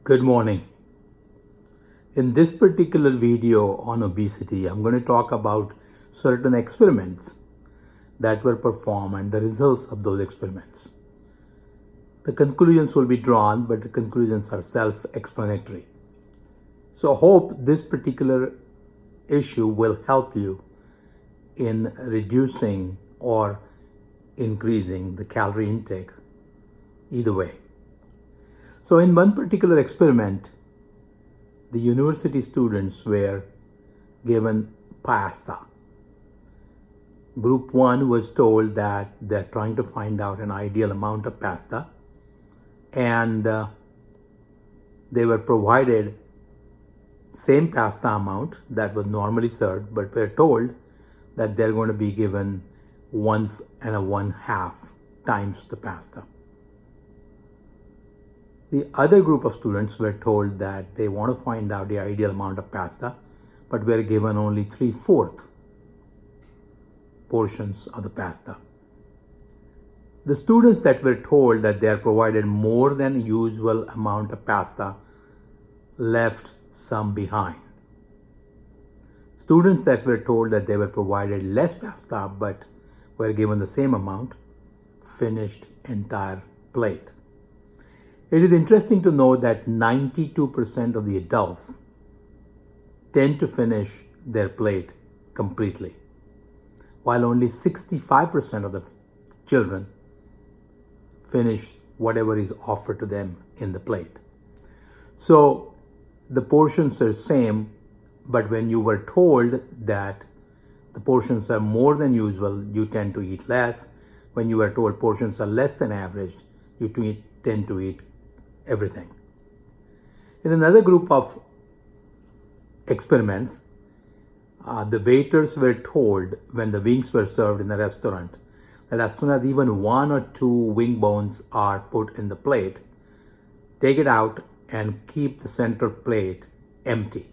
Good morning. In this particular video on obesity, I'm going to talk about certain experiments that were performed and the results of those experiments. The conclusions will be drawn, but the conclusions are self-explanatory. So I hope this particular issue will help you in reducing or increasing the calorie intake, either way. So in one particular experiment, the university students were given pasta. Group 1 was told that they're trying to find out an ideal amount of pasta, and they were provided same pasta amount that was normally served, but were told that they're going to be given 1.5 times the pasta. The other group of students were told that they want to find out the ideal amount of pasta, but were given only 3/4 portions of the pasta. The students that were told that they are provided more than usual amount of pasta left some behind. Students that were told that they were provided less pasta but were given the same amount finished entire plate. It is interesting to know that 92% of the adults tend to finish their plate completely, while only 65% of the children finish whatever is offered to them in the plate. So the portions are same, but when you were told that the portions are more than usual, you tend to eat less. When you were told portions are less than average, you tend to eat everything. In another group of experiments, the waiters were told when the wings were served in the restaurant that as soon as even 1 or 2 wing bones are put in the plate, take it out and keep the central plate empty,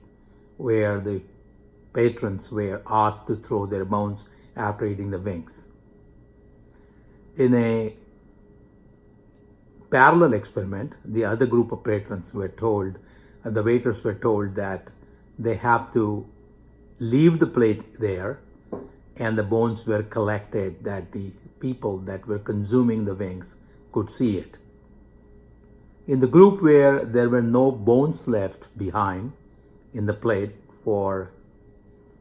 where the patrons were asked to throw their bones after eating the wings. In a parallel experiment, the other group of patrons were told, the waiters were told that they have to leave the plate there, and the bones were collected that the people that were consuming the wings could see it. In the group where there were no bones left behind in the plate for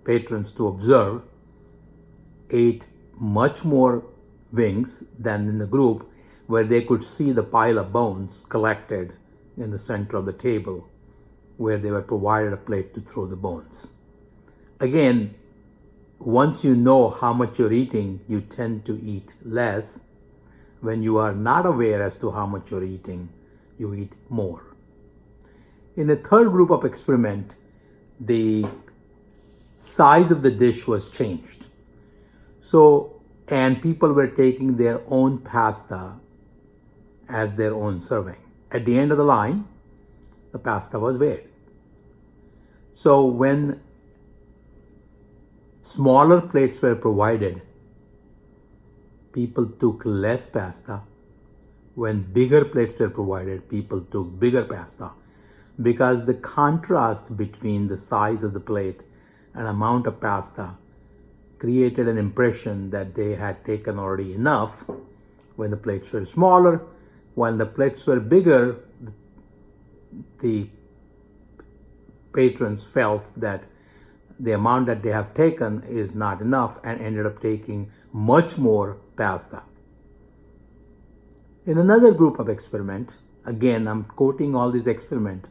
patrons to observe, ate much more wings than in the group where they could see the pile of bones collected in the center of the table, where they were provided a plate to throw the bones. Again, once you know how much you're eating, you tend to eat less. When you are not aware as to how much you're eating, you eat more. In a third group of experiment, the size of the dish was changed. And people were taking their own pasta as their own serving. At the end of the line, the pasta was weighed. So when smaller plates were provided, people took less pasta. When bigger plates were provided, people took bigger pasta, because the contrast between the size of the plate and amount of pasta created an impression that they had taken already enough. When the plates were smaller, while the plates were bigger, the patrons felt that the amount that they have taken is not enough and ended up taking much more pasta. In another group of experiment, again, I'm quoting all these experiments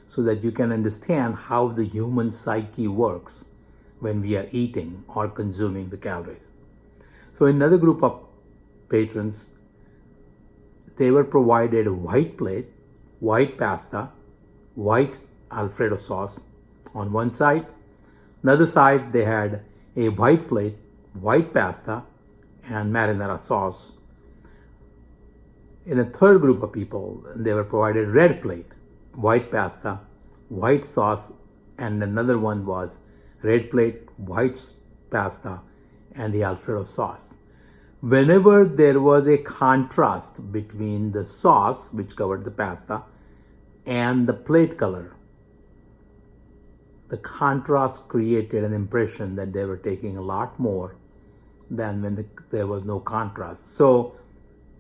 so that you can understand how the human psyche works when we are eating or consuming the calories. So in another group of patrons, they were provided a white plate, white pasta, white Alfredo sauce on one side. Another side, they had a white plate, white pasta, and marinara sauce. In a third group of people, they were provided red plate, white pasta, white sauce, and another one was red plate, white pasta, and the Alfredo sauce. Whenever there was a contrast between the sauce, which covered the pasta, and the plate color, the contrast created an impression that they were taking a lot more than when there was no contrast. So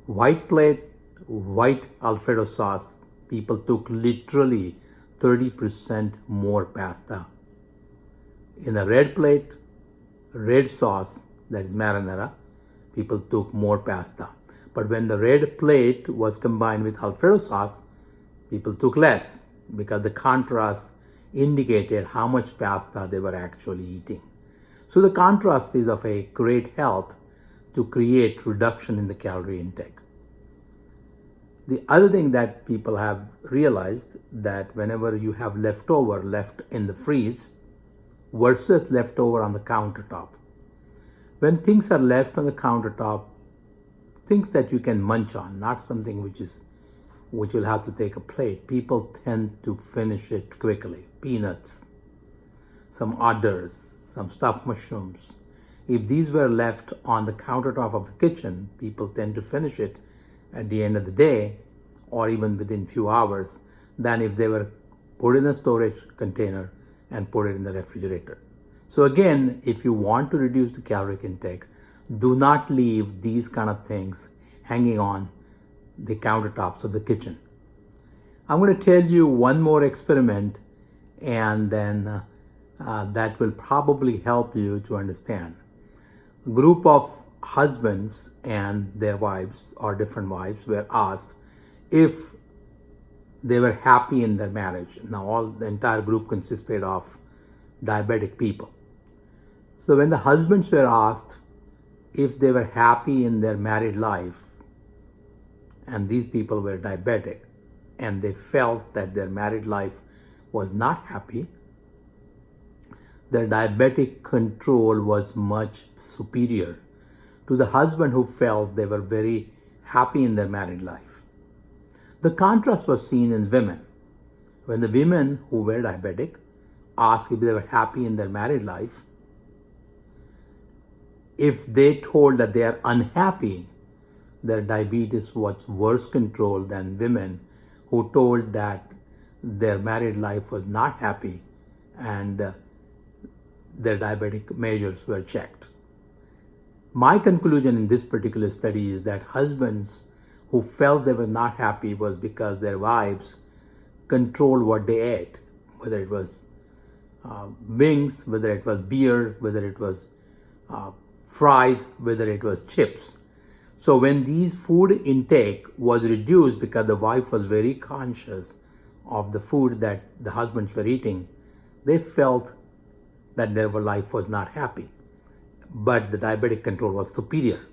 white plate, white Alfredo sauce, people took literally 30% more pasta. In a red plate, red sauce, that is marinara, people took more pasta. But when the red plate was combined with Alfredo sauce, people took less because the contrast indicated how much pasta they were actually eating. So the contrast is of a great help to create reduction in the calorie intake. The other thing that people have realized that whenever you have leftover left in the freeze versus leftover on the countertop, when things are left on the countertop, things that you can munch on, not something which you'll have to take a plate, people tend to finish it quickly. Peanuts, some others, some stuffed mushrooms. If these were left on the countertop of the kitchen, people tend to finish it at the end of the day or even within few hours than if they were put in a storage container and put it in the refrigerator. So again, if you want to reduce the caloric intake, do not leave these kind of things hanging on the countertops of the kitchen. I'm going to tell you one more experiment, and then that will probably help you to understand. A group of husbands and their wives or different wives were asked if they were happy in their marriage. Now the entire group consisted of diabetic people. So when the husbands were asked if they were happy in their married life, and these people were diabetic, and they felt that their married life was not happy, their diabetic control was much superior to the husband who felt they were very happy in their married life. The contrast was seen in women. When the women who were diabetic asked if they were happy in their married life, if they told that they are unhappy, their diabetes was worse controlled than women who told that their married life was not happy and their diabetic measures were checked. My conclusion in this particular study is that husbands who felt they were not happy was because their wives controlled what they ate, whether it was wings, whether it was beer, whether it was fries, whether it was chips. So when these food intake was reduced because the wife was very conscious of the food that the husbands were eating, they felt that their life was not happy, but the diabetic control was superior.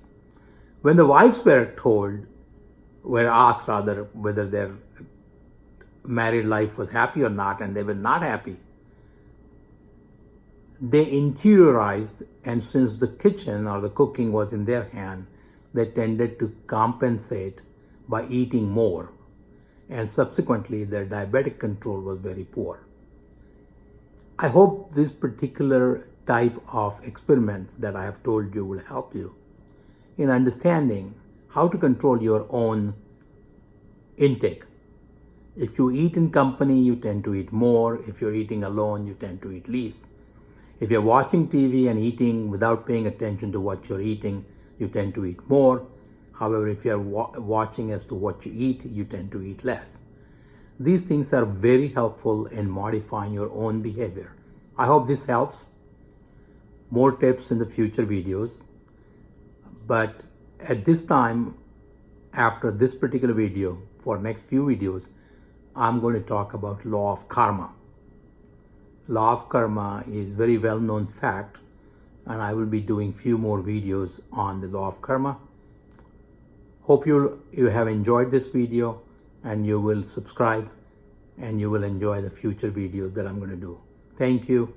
When the wives were asked whether their married life was happy or not, and they were not happy, they interiorized, and since the kitchen or the cooking was in their hand, they tended to compensate by eating more, and subsequently their diabetic control was very poor. I hope this particular type of experiment that I have told you will help you in understanding how to control your own intake. If you eat in company, you tend to eat more. If you're eating alone, you tend to eat less. If you're watching TV and eating without paying attention to what you're eating, you tend to eat more. However, if you're watching as to what you eat, you tend to eat less. These things are very helpful in modifying your own behavior. I hope this helps. More tips in the future videos. But at this time, after this particular video, for next few videos, I'm going to talk about law of karma. Law of karma is very well-known fact, and I will be doing few more videos on the law of karma. Hope you have enjoyed this video, and you will subscribe and you will enjoy the future videos that I'm going to do. Thank you.